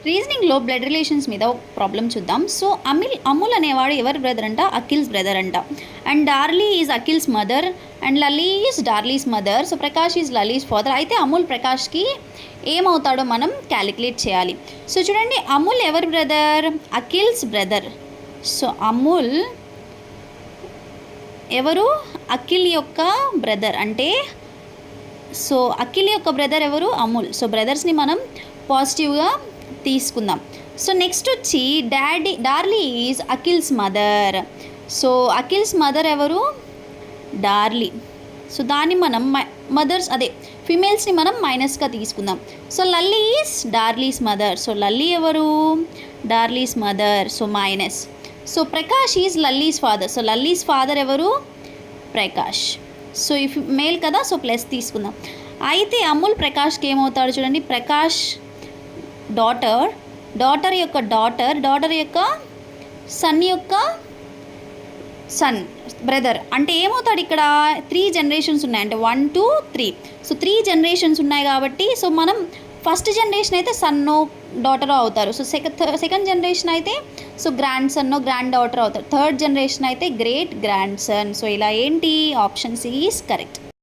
రీజనింగ్లో blood relations మీద ఒక problem చూద్దాం. సో అమూల్ అనేవాడు ఎవరి బ్రదర్ అంట? అఖిల్స్ బ్రదర్ అంట. And Darly is Akhil's mother and Lally is Darly's mother. So Prakash is Lally's father. అయితే అమూల్ ప్రకాష్కి ఏమవుతాడో మనం క్యాలిక్యులేట్ చేయాలి. సో చూడండి, అమూల్ ఎవరి brother? Akhil's brother. So Amul ఎవరు? అఖిల్ యొక్క బ్రదర్. అంటే సో అఖిల్ యొక్క బ్రదర్ ఎవరు? అమూల్. సో బ్రదర్స్ని మనం పాజిటివ్గా తీసుకుందాం. సో నెక్స్ట్ వచ్చి Darly is Akhil's mother. So Akhil's mother ఎవరు? డార్లీ. సో దాన్ని మనం మదర్స్ ఫిమేల్స్ని మనం మైనస్గా తీసుకుందాం. So Lally is Darly's mother. So Lally ఎవరు? Darly's mother. So minus. So Prakash is Lally's father. So Lally's father ఎవరు? ప్రకాష్. సో ఇఫ్ మేల్ కదా, సో ప్లస్ తీసుకుందాం. అయితే అమూల్ ప్రకాష్కి ఏమవుతాడు చూడండి, ప్రకాష్ డాటర్ యొక్క సన్ బ్రదర్. అంటే ఏమవుతాడు ఇక్కడ? 3 జనరేషన్స్ ఉన్నాయి, అంటే 1 2 3. సో 3 జనరేషన్స్ ఉన్నాయి కాబట్టి సో మనం ఫస్ట్ జనరేషన్ అయితే సన్నో డాటరో అవుతారు. సో సెకండ్ జనరేషన్ అయితే సో గ్రాండ్ సన్నో గ్రాండ్ డాటర్ అవుతారు. థర్డ్ జనరేషన్ అయితే గ్రేట్ గ్రాండ్ సన్. సో ఇలా ఏంటి? Option C is correct.